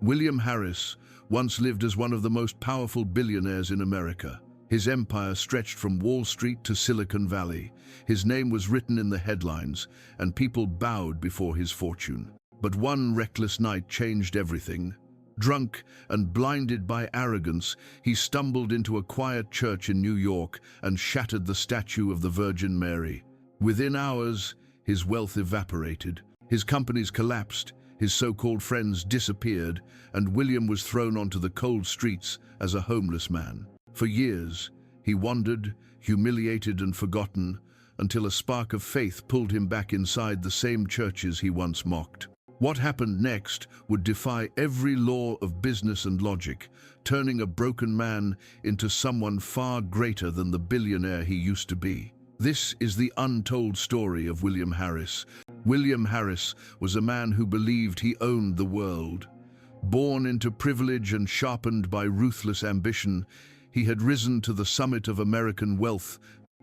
William Harris once lived as one of the most powerful billionaires in America. His empire stretched from Wall Street to Silicon Valley. His name was written in the headlines, and people bowed before his fortune. But one reckless night changed everything. Drunk and blinded by arrogance, he stumbled into a quiet church in New York and shattered the statue of the Virgin Mary. Within hours, his wealth evaporated. His companies collapsed, his so-called friends disappeared, and William was thrown onto the cold streets as a homeless man. For years, he wandered, humiliated and forgotten, until a spark of faith pulled him back inside the same churches he once mocked. What happened next would defy every law of business and logic, turning a broken man into someone far greater than the billionaire he used to be. This is the untold story of William Harris. William Harris was a man who believed he owned the world. Born into privilege and sharpened by ruthless ambition, he had risen to the summit of American wealth.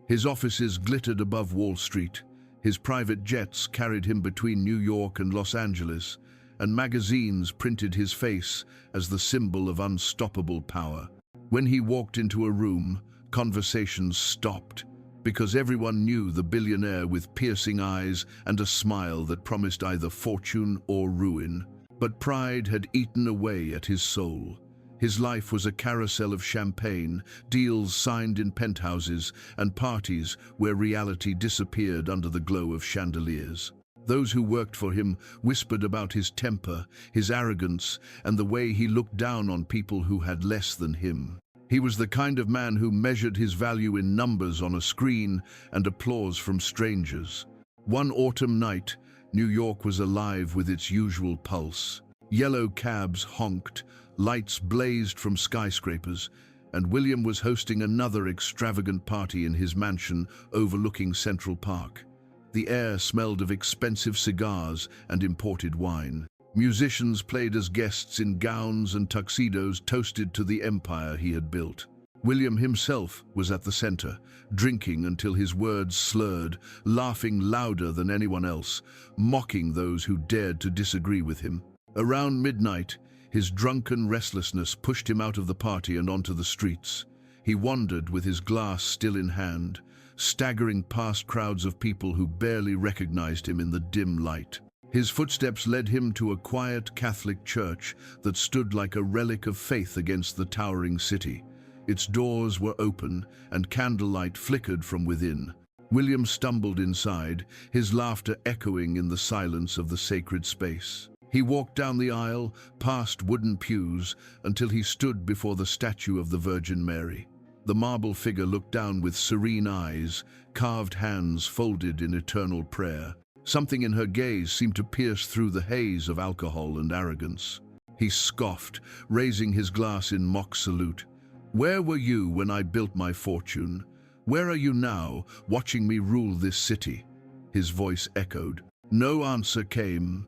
His offices glittered above Wall Street. His private jets carried him between New York and Los Angeles, and magazines printed his face as the symbol of unstoppable power. When he walked into a room, conversations stopped, because everyone knew the billionaire with piercing eyes and a smile that promised either fortune or ruin. But pride had eaten away at his soul. His life was a carousel of champagne, deals signed in penthouses, and parties where reality disappeared under the glow of chandeliers. Those who worked for him whispered about his temper, his arrogance, and the way he looked down on people who had less than him. He was the kind of man who measured his value in numbers on a screen and applause from strangers. One autumn night, New York was alive with its usual pulse. Yellow cabs honked, lights blazed from skyscrapers, and William was hosting another extravagant party in his mansion overlooking Central Park. The air smelled of expensive cigars and imported wine. Musicians played as guests in gowns and tuxedos, toasted to the empire he had built. William himself was at the center, drinking until his words slurred, laughing louder than anyone else, mocking those who dared to disagree with him. Around midnight, his drunken restlessness pushed him out of the party and onto the streets. He wandered with his glass still in hand, staggering past crowds of people who barely recognized him in the dim light. His footsteps led him to a quiet Catholic church that stood like a relic of faith against the towering city. Its doors were open, and candlelight flickered from within. William stumbled inside, his laughter echoing in the silence of the sacred space. He walked down the aisle, past wooden pews, until he stood before the statue of the Virgin Mary. The marble figure looked down with serene eyes, carved hands folded in eternal prayer. Something in her gaze seemed to pierce through the haze of alcohol and arrogance. He scoffed, raising his glass in mock salute. "Where were you when I built my fortune? Where are you now, watching me rule this city?" His voice echoed. No answer came,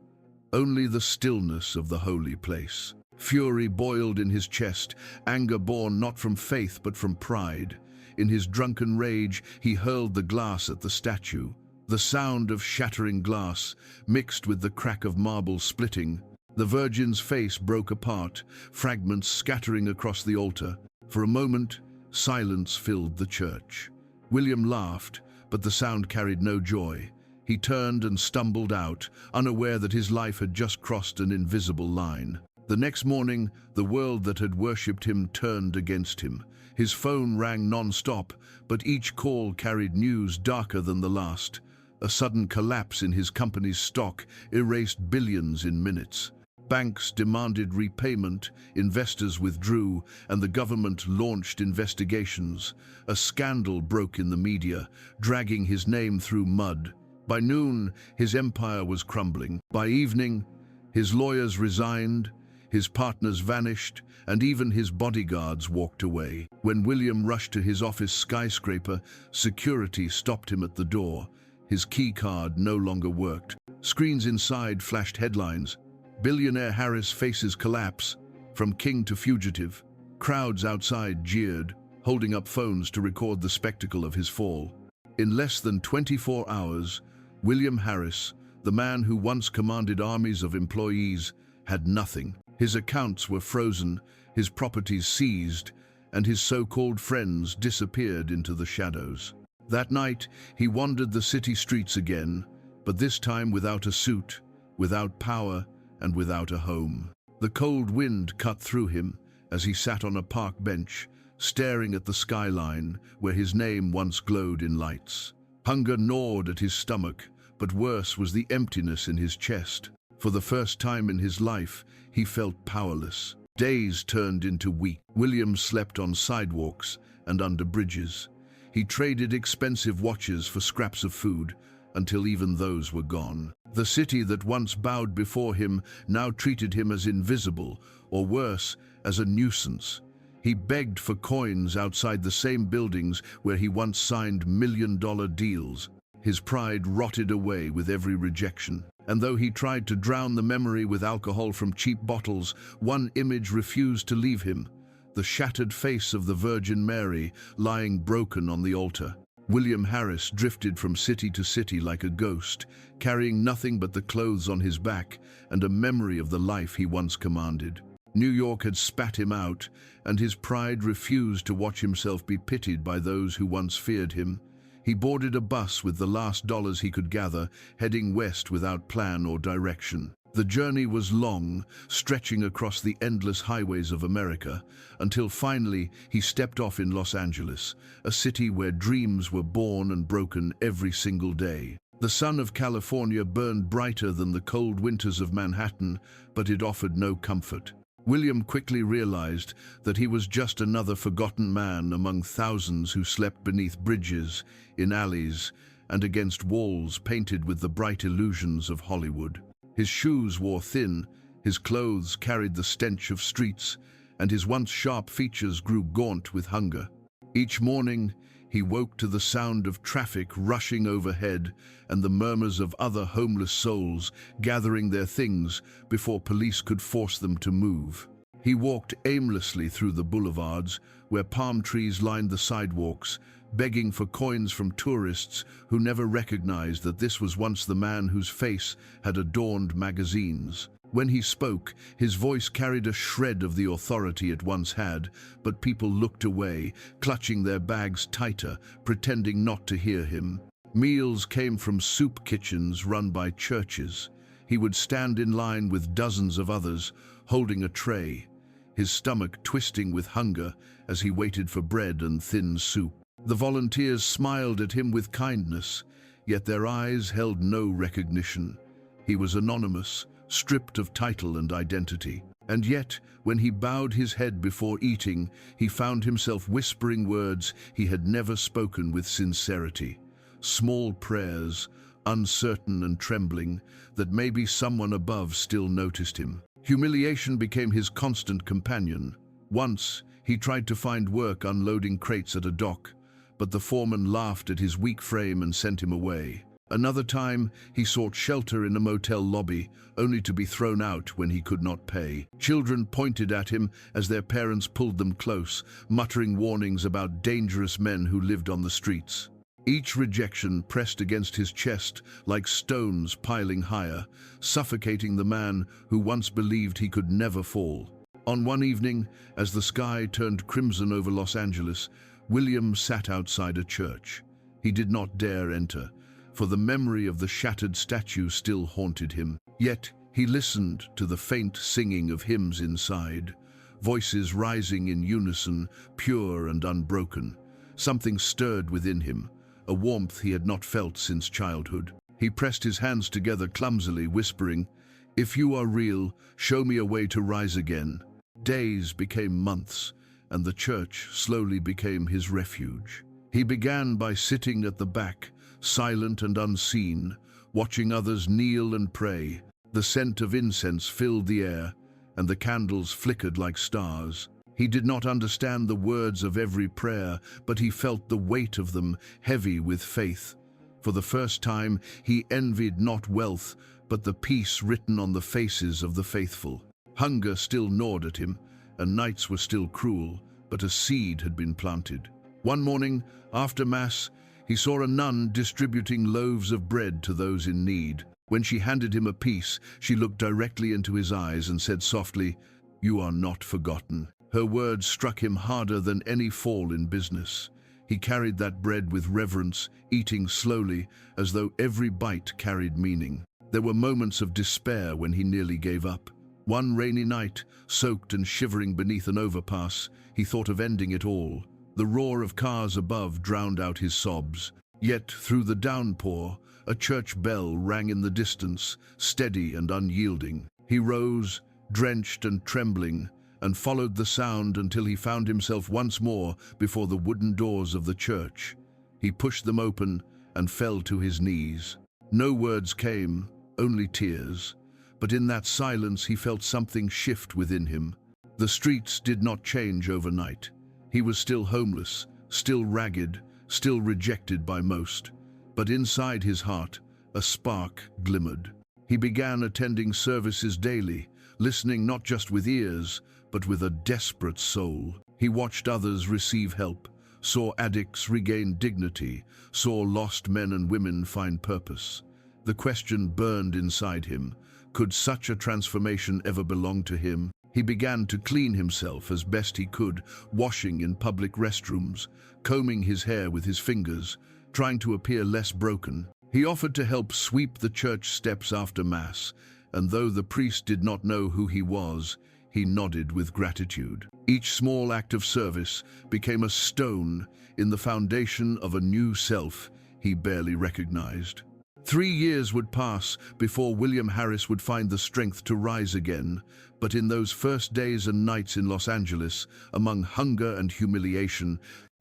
only the stillness of the holy place. Fury boiled in his chest, anger born not from faith but from pride. In his drunken rage, he hurled the glass at the statue. The sound of shattering glass mixed with the crack of marble splitting. The Virgin's face broke apart, fragments scattering across the altar. For a moment, silence filled the church. William laughed, but the sound carried no joy. He turned and stumbled out, unaware that his life had just crossed an invisible line. The next morning, the world that had worshipped him turned against him. His phone rang non-stop, but each call carried news darker than the last. A sudden collapse in his company's stock erased billions in minutes. Banks demanded repayment, investors withdrew, and the government launched investigations. A scandal broke in the media, dragging his name through mud. By noon, his empire was crumbling. By evening, his lawyers resigned, his partners vanished, and even his bodyguards walked away. When William rushed to his office skyscraper, security stopped him at the door. His key card no longer worked. Screens inside flashed headlines. Billionaire Harris faces collapse, from king to fugitive. Crowds outside jeered, holding up phones to record the spectacle of his fall. In less than 24 hours, William Harris, the man who once commanded armies of employees, had nothing. His accounts were frozen, his properties seized, and his so-called friends disappeared into the shadows. That night, he wandered the city streets again, but this time without a suit, without power, and without a home. The cold wind cut through him as he sat on a park bench, staring at the skyline where his name once glowed in lights. Hunger gnawed at his stomach, but worse was the emptiness in his chest. For the first time in his life, he felt powerless. Days turned into weeks. William slept on sidewalks and under bridges. He traded expensive watches for scraps of food, until even those were gone. The city that once bowed before him now treated him as invisible, or worse, as a nuisance. He begged for coins outside the same buildings where he once signed million-dollar deals. His pride rotted away with every rejection. And though he tried to drown the memory with alcohol from cheap bottles, one image refused to leave him: the shattered face of the Virgin Mary lying broken on the altar. William Harris drifted from city to city like a ghost, carrying nothing but the clothes on his back and a memory of the life he once commanded. New York had spat him out, and his pride refused to watch himself be pitied by those who once feared him. He boarded a bus with the last dollars he could gather, heading west without plan or direction. The journey was long, stretching across the endless highways of America, until finally he stepped off in Los Angeles, a city where dreams were born and broken every single day. The sun of California burned brighter than the cold winters of Manhattan, but it offered no comfort. William quickly realized that he was just another forgotten man among thousands who slept beneath bridges, in alleys, and against walls painted with the bright illusions of Hollywood. His shoes wore thin, his clothes carried the stench of streets, and his once sharp features grew gaunt with hunger. Each morning, he woke to the sound of traffic rushing overhead and the murmurs of other homeless souls gathering their things before police could force them to move. He walked aimlessly through the boulevards, where palm trees lined the sidewalks, begging for coins from tourists who never recognized that this was once the man whose face had adorned magazines. When he spoke, his voice carried a shred of the authority it once had, but people looked away, clutching their bags tighter, pretending not to hear him. Meals came from soup kitchens run by churches. He would stand in line with dozens of others, holding a tray, his stomach twisting with hunger as he waited for bread and thin soup. The volunteers smiled at him with kindness, yet their eyes held no recognition. He was anonymous, stripped of title and identity. And yet, when he bowed his head before eating, he found himself whispering words he had never spoken with sincerity. Small prayers, uncertain and trembling, that maybe someone above still noticed him. Humiliation became his constant companion. Once, he tried to find work unloading crates at a dock, but the foreman laughed at his weak frame and sent him away. Another time, he sought shelter in a motel lobby, only to be thrown out when he could not pay. Children pointed at him as their parents pulled them close, muttering warnings about dangerous men who lived on the streets. Each rejection pressed against his chest like stones piling higher, suffocating the man who once believed he could never fall. On one evening, as the sky turned crimson over Los Angeles, William sat outside a church. He did not dare enter, for the memory of the shattered statue still haunted him. Yet he listened to the faint singing of hymns inside, voices rising in unison, pure and unbroken. Something stirred within him, a warmth he had not felt since childhood. He pressed his hands together clumsily, whispering, "If you are real, show me a way to rise again." Days became months, and the church slowly became his refuge. He began by sitting at the back, silent and unseen, watching others kneel and pray. The scent of incense filled the air, and the candles flickered like stars. He did not understand the words of every prayer, but he felt the weight of them, heavy with faith. For the first time, he envied not wealth, but the peace written on the faces of the faithful. Hunger still gnawed at him, and nights were still cruel, but a seed had been planted. One morning, after Mass, he saw a nun distributing loaves of bread to those in need. When she handed him a piece, she looked directly into his eyes and said softly, "You are not forgotten." Her words struck him harder than any fall in business. He carried that bread with reverence, eating slowly, as though every bite carried meaning. There were moments of despair when he nearly gave up. One rainy night, soaked and shivering beneath an overpass, he thought of ending it all. The roar of cars above drowned out his sobs. Yet, through the downpour, a church bell rang in the distance, steady and unyielding. He rose, drenched and trembling, and followed the sound until he found himself once more before the wooden doors of the church. He pushed them open and fell to his knees. No words came, only tears. But in that silence he felt something shift within him. The streets did not change overnight. He was still homeless, still ragged, still rejected by most. But inside his heart, a spark glimmered. He began attending services daily, listening not just with ears, but with a desperate soul. He watched others receive help, saw addicts regain dignity, saw lost men and women find purpose. The question burned inside him: could such a transformation ever belong to him? He began to clean himself as best he could, washing in public restrooms, combing his hair with his fingers, trying to appear less broken. He offered to help sweep the church steps after Mass, and though the priest did not know who he was, he nodded with gratitude. Each small act of service became a stone in the foundation of a new self he barely recognized. 3 years would pass before William Harris would find the strength to rise again, but in those first days and nights in Los Angeles, among hunger and humiliation,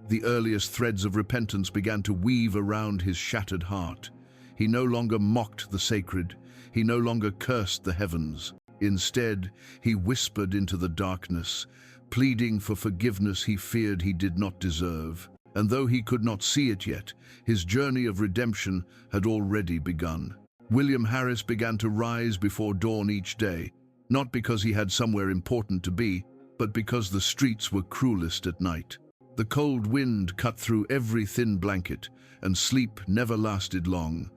the earliest threads of repentance began to weave around his shattered heart. He no longer mocked the sacred, he no longer cursed the heavens. Instead, he whispered into the darkness, pleading for forgiveness he feared he did not deserve. And though he could not see it yet, his journey of redemption had already begun. William Harris began to rise before dawn each day, not because he had somewhere important to be, but because the streets were cruelest at night. The cold wind cut through every thin blanket, and sleep never lasted long.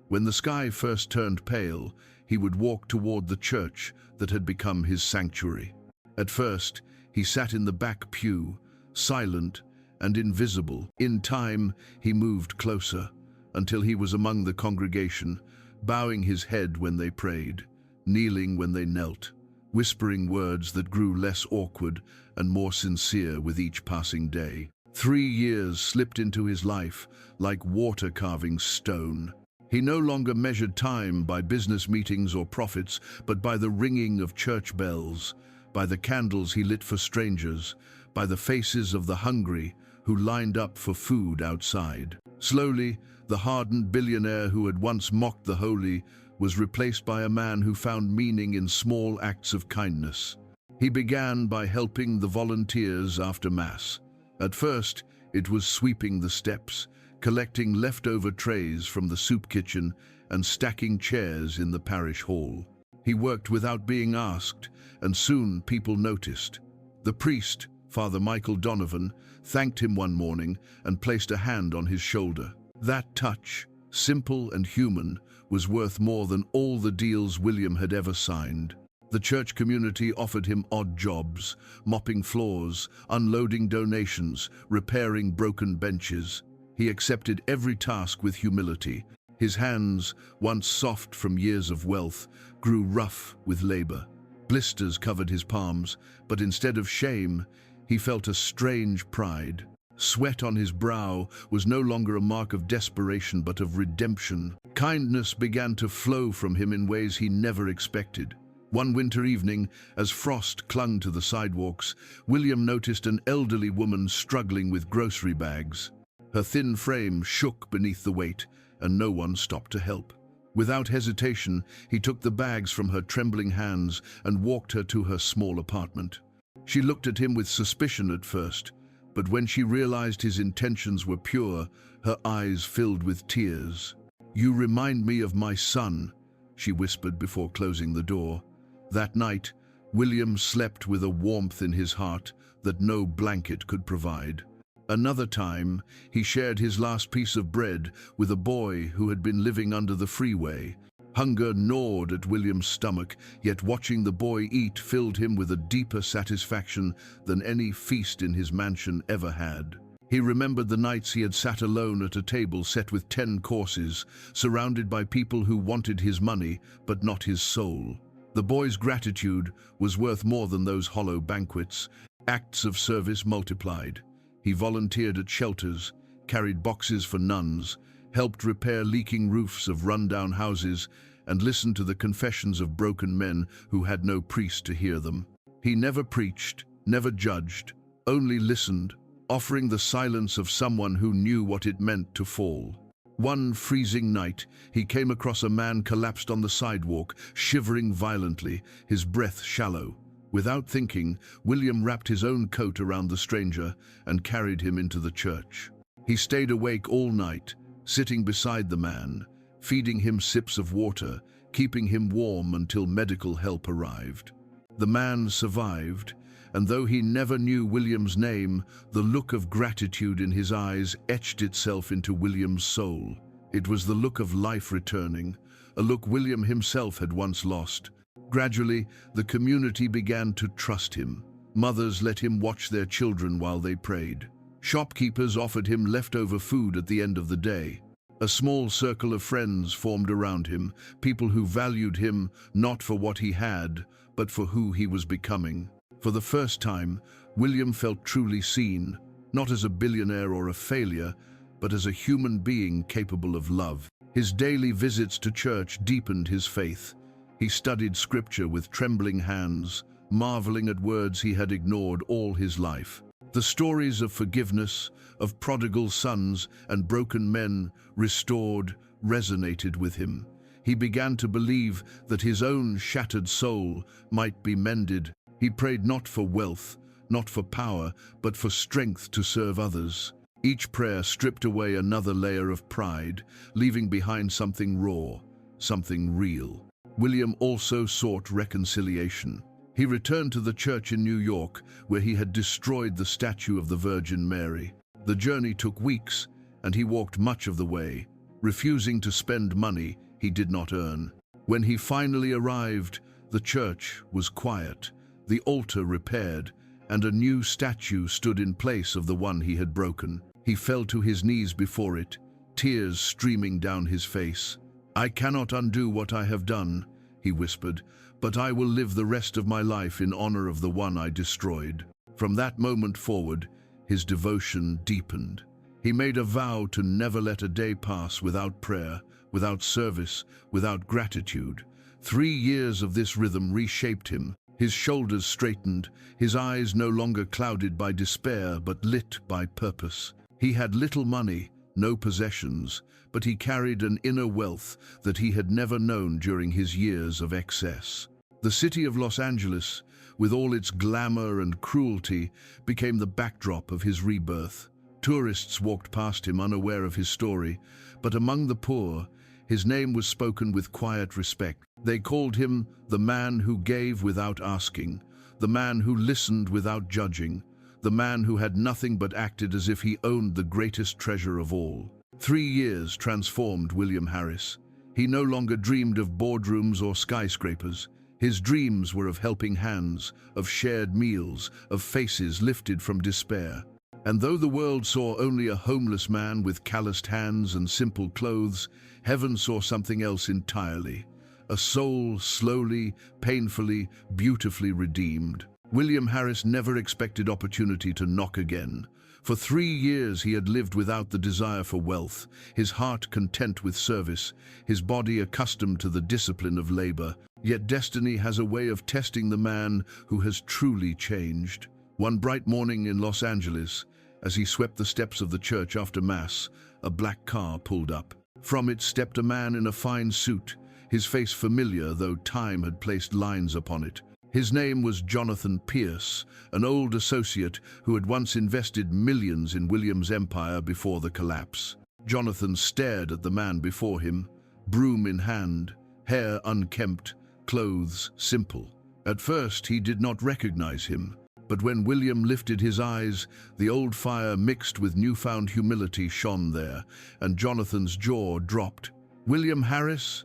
When the sky first turned pale, he would walk toward the church that had become his sanctuary. At first, he sat in the back pew, silent and invisible. In time, he moved closer, until he was among the congregation, bowing his head when they prayed, kneeling when they knelt, whispering words that grew less awkward and more sincere with each passing day. 3 years slipped into his life like water carving stone. He no longer measured time by business meetings or profits, but by the ringing of church bells, by the candles he lit for strangers, by the faces of the hungry who lined up for food outside. Slowly, the hardened billionaire who had once mocked the holy was replaced by a man who found meaning in small acts of kindness. He began by helping the volunteers after Mass. At first, it was sweeping the steps, collecting leftover trays from the soup kitchen, and stacking chairs in the parish hall. He worked without being asked, and soon people noticed. The priest, Father Michael Donovan, thanked him one morning and placed a hand on his shoulder. That touch, simple and human, was worth more than all the deals William had ever signed. The church community offered him odd jobs, mopping floors, unloading donations, repairing broken benches. He accepted every task with humility. His hands, once soft from years of wealth, grew rough with labor. Blisters covered his palms, but instead of shame, he felt a strange pride. Sweat on his brow was no longer a mark of desperation but of redemption. Kindness began to flow from him in ways he never expected. One winter evening, as frost clung to the sidewalks, William noticed an elderly woman struggling with grocery bags. Her thin frame shook beneath the weight, and no one stopped to help. Without hesitation, he took the bags from her trembling hands and walked her to her small apartment. She looked at him with suspicion at first, but when she realized his intentions were pure, her eyes filled with tears. "You remind me of my son," she whispered before closing the door. That night, William slept with a warmth in his heart that no blanket could provide. Another time, he shared his last piece of bread with a boy who had been living under the freeway. Hunger gnawed at William's stomach, yet watching the boy eat filled him with a deeper satisfaction than any feast in his mansion ever had. He remembered the nights he had sat alone at a table set with 10 courses, surrounded by people who wanted his money, but not his soul. The boy's gratitude was worth more than those hollow banquets. Acts of service multiplied. He volunteered at shelters, carried boxes for nuns, helped repair leaking roofs of run-down houses, and listened to the confessions of broken men who had no priest to hear them. He never preached, never judged, only listened, offering the silence of someone who knew what it meant to fall. One freezing night, he came across a man collapsed on the sidewalk, shivering violently, his breath shallow. Without thinking, William wrapped his own coat around the stranger and carried him into the church. He stayed awake all night, sitting beside the man, feeding him sips of water, keeping him warm until medical help arrived. The man survived, and though he never knew William's name, the look of gratitude in his eyes etched itself into William's soul. It was the look of life returning, a look William himself had once lost. Gradually, the community began to trust him. Mothers let him watch their children while they prayed. Shopkeepers offered him leftover food at the end of the day. A small circle of friends formed around him, people who valued him not for what he had, but for who he was becoming. For the first time, William felt truly seen, not as a billionaire or a failure, but as a human being capable of love. His daily visits to church deepened his faith. He studied scripture with trembling hands, marveling at words he had ignored all his life. The stories of forgiveness, of prodigal sons and broken men restored, resonated with him. He began to believe that his own shattered soul might be mended. He prayed not for wealth, not for power, but for strength to serve others. Each prayer stripped away another layer of pride, leaving behind something raw, something real. William also sought reconciliation. He returned to the church in New York, where he had destroyed the statue of the Virgin Mary. The journey took weeks, and he walked much of the way, refusing to spend money he did not earn. When he finally arrived, the church was quiet, the altar repaired, and a new statue stood in place of the one he had broken. He fell to his knees before it, tears streaming down his face. "I cannot undo what I have done," he whispered, "but I will live the rest of my life in honor of the one I destroyed." From that moment forward, his devotion deepened. He made a vow to never let a day pass without prayer, without service, without gratitude. 3 years of this rhythm reshaped him. His shoulders straightened, his eyes no longer clouded by despair but lit by purpose. He had little money, no possessions, but he carried an inner wealth that he had never known during his years of excess. The city of Los Angeles, with all its glamour and cruelty, became the backdrop of his rebirth. Tourists walked past him unaware of his story, but among the poor, his name was spoken with quiet respect. They called him the man who gave without asking, the man who listened without judging, the man who had nothing but acted as if he owned the greatest treasure of all. 3 years transformed William Harris. He no longer dreamed of boardrooms or skyscrapers. His dreams were of helping hands, of shared meals, of faces lifted from despair. And though the world saw only a homeless man with calloused hands and simple clothes, heaven saw something else entirely. A soul slowly, painfully, beautifully redeemed. William Harris never expected opportunity to knock again. For 3 years he had lived without the desire for wealth, his heart content with service, his body accustomed to the discipline of labor. Yet destiny has a way of testing the man who has truly changed. One bright morning in Los Angeles, as he swept the steps of the church after Mass, a black car pulled up. From it stepped a man in a fine suit, his face familiar though time had placed lines upon it. His name was Jonathan Pierce, an old associate who had once invested millions in William's empire before the collapse. Jonathan stared at the man before him, broom in hand, hair unkempt, clothes simple. At first he did not recognize him, but when William lifted his eyes, the old fire mixed with newfound humility shone there, and Jonathan's jaw dropped. "William Harris?"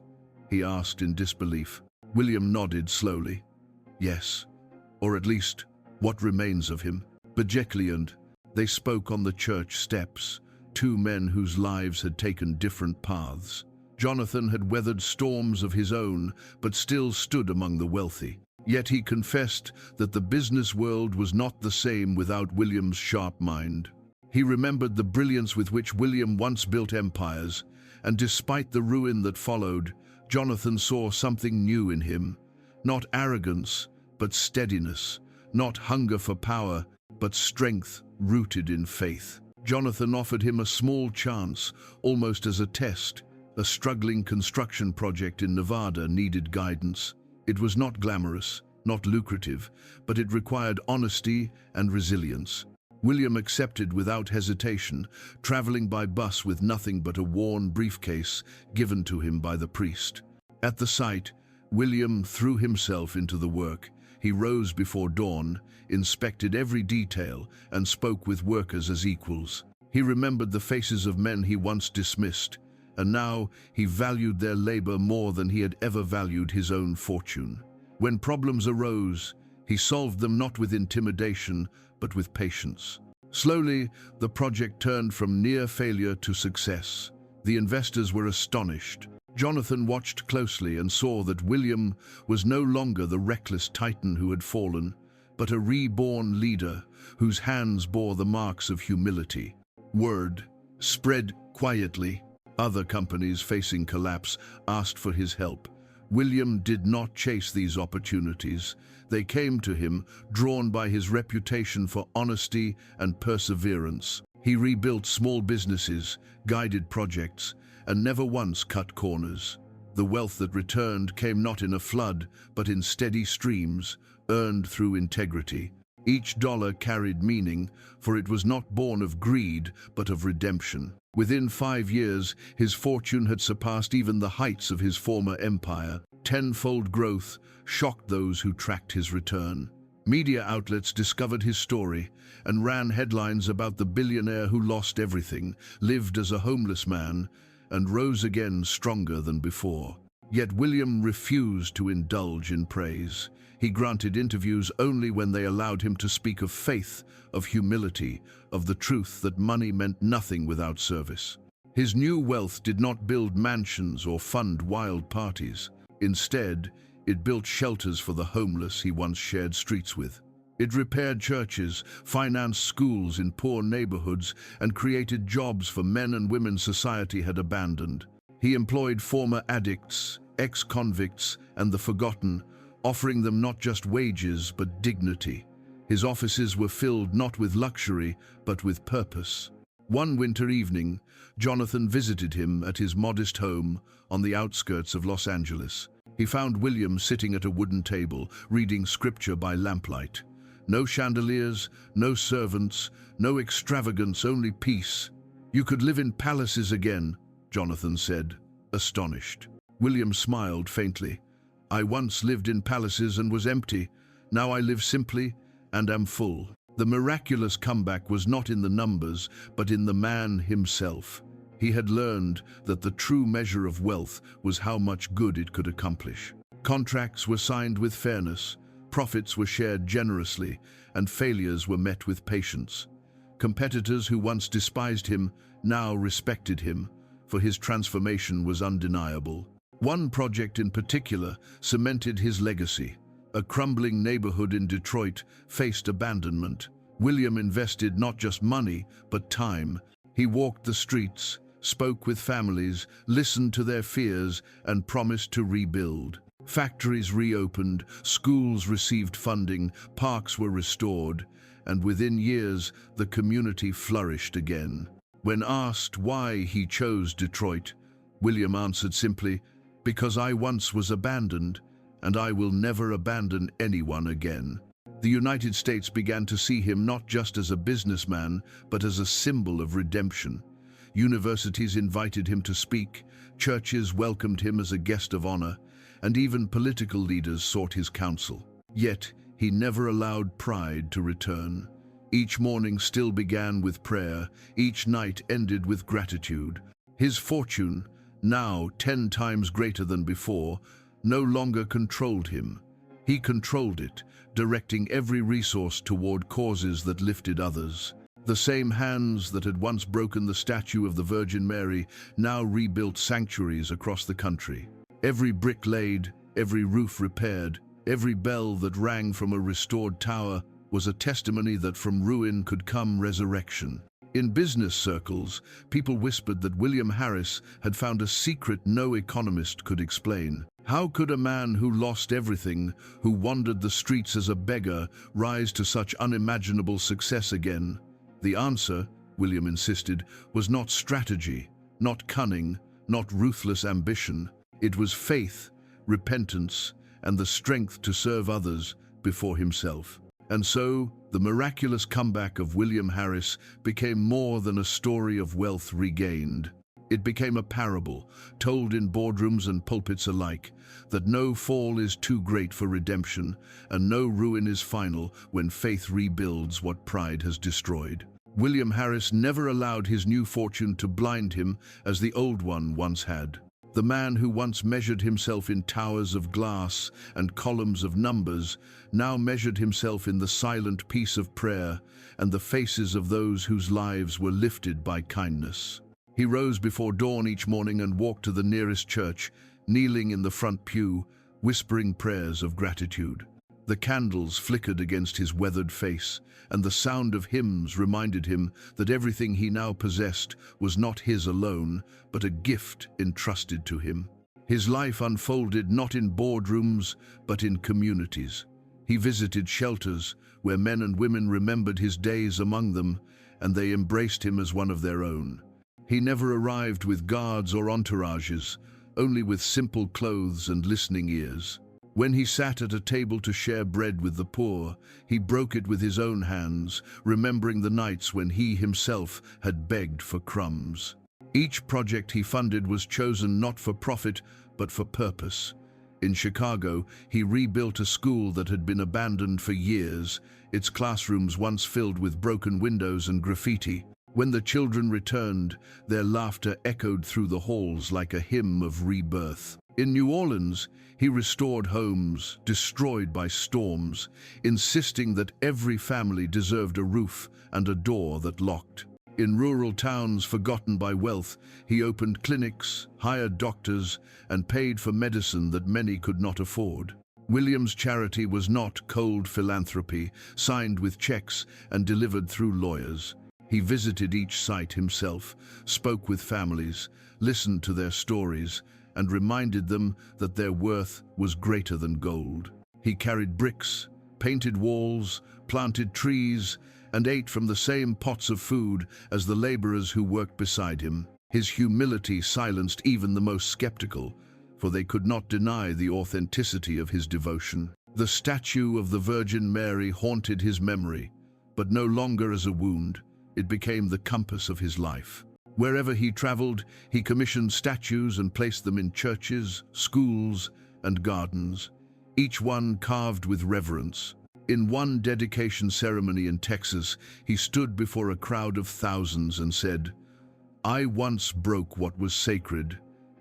he asked in disbelief. William nodded slowly. Yes, or at least what remains of him. Bejecliant, they spoke on the church steps, two men whose lives had taken different paths. Jonathan had weathered storms of his own, but still stood among the wealthy. Yet he confessed that the business world was not the same without William's sharp mind. He remembered the brilliance with which William once built empires, and despite the ruin that followed, Jonathan saw something new in him. Not arrogance, but steadiness. Not hunger for power, but strength rooted in faith. Jonathan offered him a small chance, almost as a test. A struggling construction project in Nevada needed guidance. It was not glamorous, not lucrative, but it required honesty and resilience. William accepted without hesitation, traveling by bus with nothing but a worn briefcase given to him by the priest. At the site, William threw himself into the work. He rose before dawn, inspected every detail, and spoke with workers as equals. He remembered the faces of men he once dismissed, and now he valued their labor more than he had ever valued his own fortune. When problems arose, he solved them not with intimidation, but with patience. Slowly, the project turned from near failure to success. The investors were astonished. Jonathan watched closely and saw that William was no longer the reckless titan who had fallen, but a reborn leader whose hands bore the marks of humility. Word spread quietly. Other companies facing collapse asked for his help. William did not chase these opportunities. They came to him, drawn by his reputation for honesty and perseverance. He rebuilt small businesses, guided projects, and never once cut corners. The wealth that returned came not in a flood, but in steady streams, earned through integrity. Each dollar carried meaning, for it was not born of greed, but of redemption. Within 5 years, his fortune had surpassed even the heights of his former empire. Tenfold growth shocked those who tracked his return. Media outlets discovered his story and ran headlines about the billionaire who lost everything, lived as a homeless man, and rose again stronger than before. Yet William refused to indulge in praise. He granted interviews only when they allowed him to speak of faith, of humility, of the truth that money meant nothing without service. His new wealth did not build mansions or fund wild parties. Instead, it built shelters for the homeless he once shared streets with. It repaired churches, financed schools in poor neighborhoods, and created jobs for men and women society had abandoned. He employed former addicts, ex-convicts, and the forgotten, offering them not just wages but dignity. His offices were filled not with luxury, but with purpose. One winter evening, Jonathan visited him at his modest home on the outskirts of Los Angeles. He found William sitting at a wooden table, reading scripture by lamplight. No chandeliers, no servants, no extravagance, only peace. "You could live in palaces again," Jonathan said, astonished. William smiled faintly. "I once lived in palaces and was empty. Now I live simply and am full." The miraculous comeback was not in the numbers, but in the man himself. He had learned that the true measure of wealth was how much good it could accomplish. Contracts were signed with fairness, profits were shared generously, and failures were met with patience. Competitors who once despised him now respected him, for his transformation was undeniable. One project in particular cemented his legacy. A crumbling neighborhood in Detroit faced abandonment. William invested not just money, but time. He walked the streets, spoke with families, listened to their fears, and promised to rebuild. Factories reopened, schools received funding, parks were restored, and within years, the community flourished again. When asked why he chose Detroit, William answered simply, "Because I once was abandoned, and I will never abandon anyone again." The United States began to see him not just as a businessman, but as a symbol of redemption. Universities invited him to speak, churches welcomed him as a guest of honor, and even political leaders sought his counsel. Yet, he never allowed pride to return. Each morning still began with prayer, each night ended with gratitude. His fortune, now 10 times greater than before, no longer controlled him. He controlled it, directing every resource toward causes that lifted others. The same hands that had once broken the statue of the Virgin Mary now rebuilt sanctuaries across the country. Every brick laid, every roof repaired, every bell that rang from a restored tower was a testimony that from ruin could come resurrection. In business circles, people whispered that William Harris had found a secret no economist could explain. How could a man who lost everything, who wandered the streets as a beggar, rise to such unimaginable success again? The answer, William insisted, was not strategy, not cunning, not ruthless ambition. It was faith, repentance, and the strength to serve others before himself. And so, the miraculous comeback of William Harris became more than a story of wealth regained. It became a parable, told in boardrooms and pulpits alike, that no fall is too great for redemption, and no ruin is final when faith rebuilds what pride has destroyed. William Harris never allowed his new fortune to blind him as the old one once had. The man who once measured himself in towers of glass and columns of numbers now measured himself in the silent peace of prayer and the faces of those whose lives were lifted by kindness. He rose before dawn each morning and walked to the nearest church, kneeling in the front pew, whispering prayers of gratitude. The candles flickered against his weathered face, and the sound of hymns reminded him that everything he now possessed was not his alone, but a gift entrusted to him. His life unfolded not in boardrooms, but in communities. He visited shelters where men and women remembered his days among them, and they embraced him as one of their own. He never arrived with guards or entourages, only with simple clothes and listening ears. When he sat at a table to share bread with the poor, he broke it with his own hands, remembering the nights when he himself had begged for crumbs. Each project he funded was chosen not for profit, but for purpose. In Chicago, he rebuilt a school that had been abandoned for years, its classrooms once filled with broken windows and graffiti. When the children returned, their laughter echoed through the halls like a hymn of rebirth. In New Orleans, he restored homes destroyed by storms, insisting that every family deserved a roof and a door that locked. In rural towns forgotten by wealth, he opened clinics, hired doctors, and paid for medicine that many could not afford. William's charity was not cold philanthropy, signed with checks and delivered through lawyers. He visited each site himself, spoke with families, listened to their stories, and reminded them that their worth was greater than gold. He carried bricks, painted walls, planted trees, and ate from the same pots of food as the laborers who worked beside him. His humility silenced even the most skeptical, for they could not deny the authenticity of his devotion. The statue of the Virgin Mary haunted his memory, but no longer as a wound. It became the compass of his life. Wherever he traveled, he commissioned statues and placed them in churches, schools, and gardens, each one carved with reverence. In one dedication ceremony in Texas, he stood before a crowd of thousands and said, "I once broke what was sacred,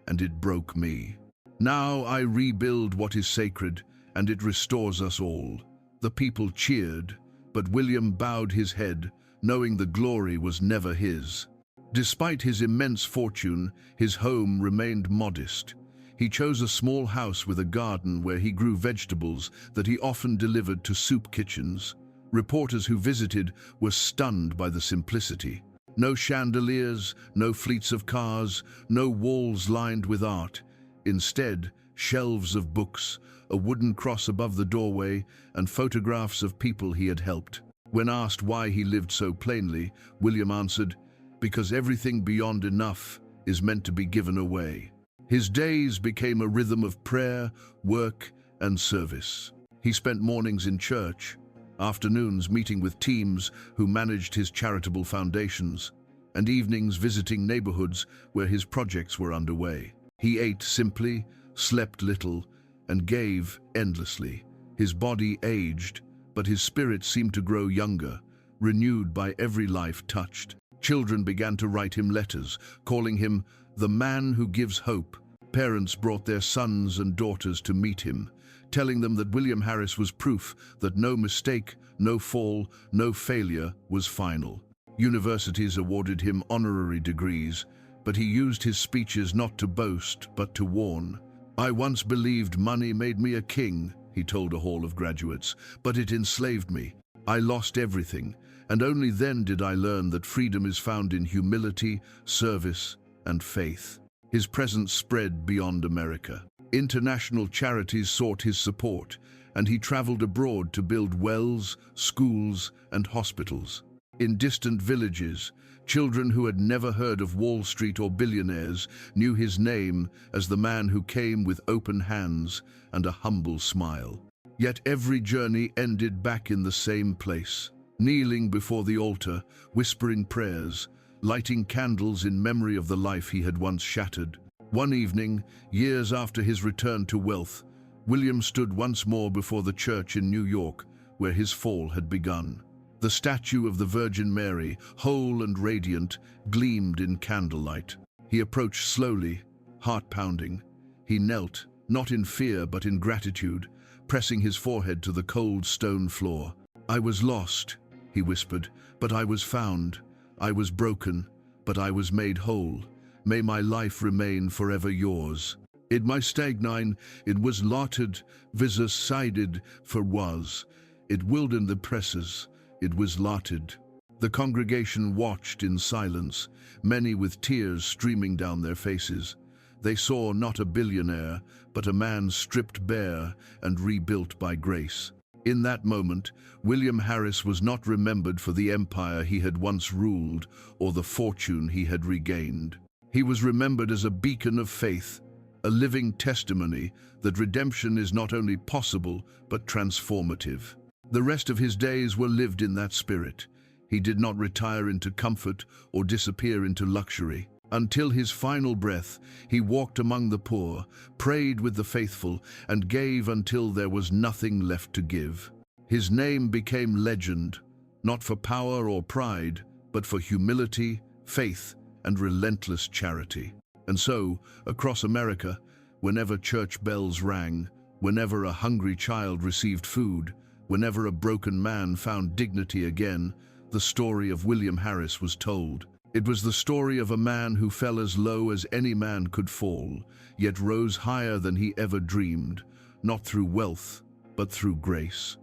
and it broke me. Now I rebuild what is sacred, and it restores us all." The people cheered, but William bowed his head, knowing the glory was never his. Despite his immense fortune, his home remained modest. He chose a small house with a garden where he grew vegetables that he often delivered to soup kitchens. Reporters who visited were stunned by the simplicity. No chandeliers, no fleets of cars, no walls lined with art. Instead, shelves of books, a wooden cross above the doorway, and photographs of people he had helped. When asked why he lived so plainly, William answered, "Because everything beyond enough is meant to be given away." His days became a rhythm of prayer, work, and service. He spent mornings in church, afternoons meeting with teams who managed his charitable foundations, and evenings visiting neighborhoods where his projects were underway. He ate simply, slept little, and gave endlessly. His body aged, but his spirit seemed to grow younger, renewed by every life touched. Children began to write him letters, calling him the man who gives hope. Parents brought their sons and daughters to meet him, telling them that William Harris was proof that no mistake, no fall, no failure was final. Universities awarded him honorary degrees, but he used his speeches not to boast, but to warn. "I once believed money made me a king," he told a hall of graduates, "but it enslaved me. I lost everything, and only then did I learn that freedom is found in humility, service, and faith." His presence spread beyond America. International charities sought his support, and he traveled abroad to build wells, schools, and hospitals. In distant villages, children who had never heard of Wall Street or billionaires knew his name as the man who came with open hands and a humble smile. Yet every journey ended back in the same place, kneeling before the altar, whispering prayers, lighting candles in memory of the life he had once shattered. One evening, years after his return to wealth, William stood once more before the church in New York, where his fall had begun. The statue of the Virgin Mary, whole and radiant, gleamed in candlelight. He approached slowly, heart pounding. He knelt, not in fear but in gratitude, pressing his forehead to the cold stone floor. "I was lost," he whispered, "but I was found. I was broken, but I was made whole. May my life remain forever yours. Id my stagnine, it was lotted, visas sided, for was. It wilden the presses, it was lotted." The congregation watched in silence, many with tears streaming down their faces. They saw not a billionaire, but a man stripped bare and rebuilt by grace. In that moment, William Harris was not remembered for the empire he had once ruled or the fortune he had regained. He was remembered as a beacon of faith, a living testimony that redemption is not only possible, but transformative. The rest of his days were lived in that spirit. He did not retire into comfort or disappear into luxury. Until his final breath, he walked among the poor, prayed with the faithful, and gave until there was nothing left to give. His name became legend, not for power or pride, but for humility, faith, and relentless charity. And so, across America, whenever church bells rang, whenever a hungry child received food, whenever a broken man found dignity again, the story of William Harris was told. It was the story of a man who fell as low as any man could fall, yet rose higher than he ever dreamed, not through wealth, but through grace.